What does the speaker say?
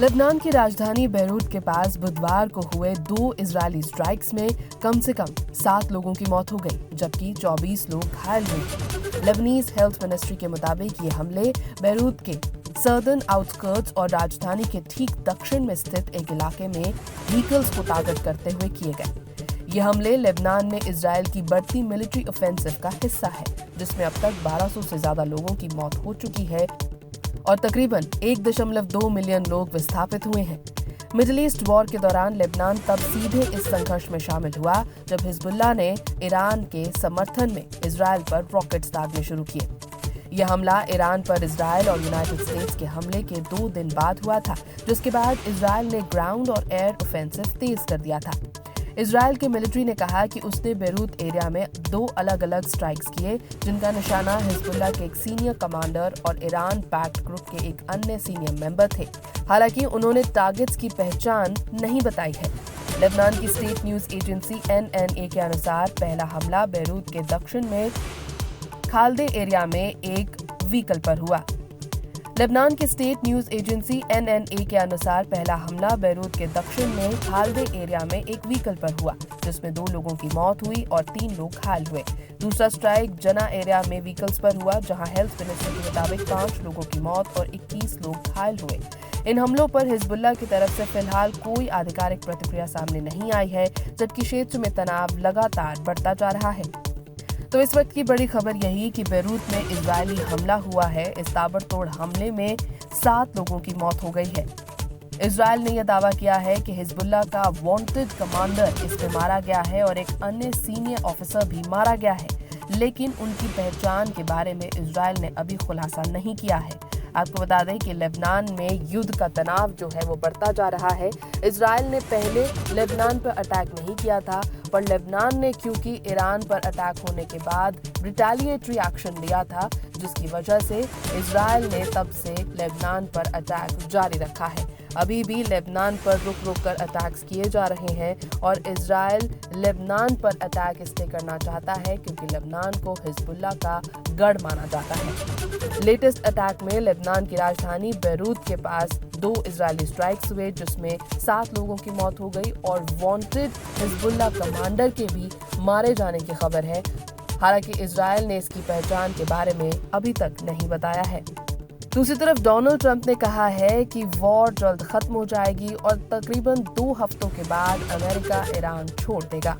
Lebanon की राजधानी Beirut के पास बुधवार को हुए 2 इजरायली स्ट्राइक्स में कम से कम 7 लोगों की मौत हो गई, जबकि 24 लोग घायल हुए। लेबनीज हेल्थ मिनिस्ट्री के मुताबिक ये हमले बेरूत के सर्दर्न आउटस्कर्ट्स और राजधानी के ठीक दक्षिण में स्थित एक इलाके में व्हीकल्स को टारगेट करते हुए किए गए। ये हमले लेबनान में इजरायल की बढ़ती मिलिट्री ऑफेंसिव का हिस्सा है, जिसमें अब तक 1200 से ज्यादा लोगों की मौत हो चुकी है और तकरीबन 1.2 मिलियन लोग विस्थापित हुए हैं। मिडिल ईस्ट वॉर के दौरान लेबनान तब सीधे इस संघर्ष में शामिल हुआ जब हिजबुल्लाह ने ईरान के समर्थन में इजरायल पर रॉकेट्स दागने शुरू किए। यह हमला ईरान पर इजरायल और यूनाइटेड स्टेट्स के हमले के 2 दिन बाद हुआ था, जिसके बाद इजरायल ने ग्राउंड और एयर ऑफेंसिव तेज कर दिया था। इजरायल के मिलिट्री ने कहा कि उसने बेरूत एरिया में 2 अलग अलग स्ट्राइक्स किए, जिनका निशाना हिजबुल्लाह के एक सीनियर कमांडर और ईरान पैक्ट ग्रुप के एक अन्य सीनियर मेंबर थे। हालांकि उन्होंने टारगेट्स की पहचान नहीं बताई है। लेबनान की स्टेट न्यूज एजेंसी NNA के अनुसार पहला हमला बेरूत के दक्षिण में खाल्दे एरिया में एक व्हीकल पर हुआ। लेबनान की स्टेट न्यूज एजेंसी NNA के अनुसार पहला हमला बेरूत के दक्षिण में खाल्दे एरिया में एक व्हीकल पर हुआ, जिसमें 2 लोगों की मौत हुई और 3 लोग घायल हुए। दूसरा स्ट्राइक जना एरिया में व्हीकल्स पर हुआ, जहां हेल्थ मिनिस्ट्री के मुताबिक 5 लोगों की मौत और 21 लोग घायल हुए। इन हमलों पर हिजबुल्लाह की तरफ से फिलहाल कोई आधिकारिक प्रतिक्रिया सामने नहीं आई है, जबकि क्षेत्र में तनाव लगातार बढ़ता जा रहा है। तो इस वक्त की बड़ी खबर यही कि बेरूत में इजरायली हमला हुआ है। इस ताबड़तोड़ हमले में 7 लोगों की मौत हो गई है। इजरायल ने यह दावा किया है कि हिजबुल्लाह का वांटेड कमांडर इसमें मारा गया है और एक अन्य सीनियर ऑफिसर भी मारा गया है, लेकिन उनकी पहचान के बारे में इजरायल ने अभी खुलासा नहीं किया है। आपको बता दें कि लेबनान में युद्ध का तनाव जो है वो बढ़ता जा रहा है। इजरायल ने पहले लेबनान पर अटैक नहीं किया था, पर लेबनान ने क्योंकि ईरान पर अटैक होने के बाद रिटेलिएटरी एक्शन लिया था, जिसकी वजह से इजरायल ने तब से लेबनान पर अटैक जारी रखा है। अभी भी लेबनान पर रुक रुक कर अटैक्स किए जा रहे हैं और इजरायल लेबनान पर अटैक इसलिए करना चाहता है क्योंकि लेबनान को हिजबुल्लाह का गढ़ माना जाता है। लेटेस्ट अटैक में लेबनान की राजधानी बेरूत के पास 2 इजरायली स्ट्राइक्स हुए, जिसमें 7 लोगों की मौत हो गई और वांटेड हिजबुल्लाह कमांडर के भी मारे जाने की खबर है। हालांकि इजरायल ने इसकी पहचान के बारे में अभी तक नहीं बताया है। दूसरी तरफ डोनाल्ड ट्रंप ने कहा है कि वॉर जल्द खत्म हो जाएगी और तकरीबन 2 हफ्तों के बाद अमेरिका ईरान छोड़ देगा।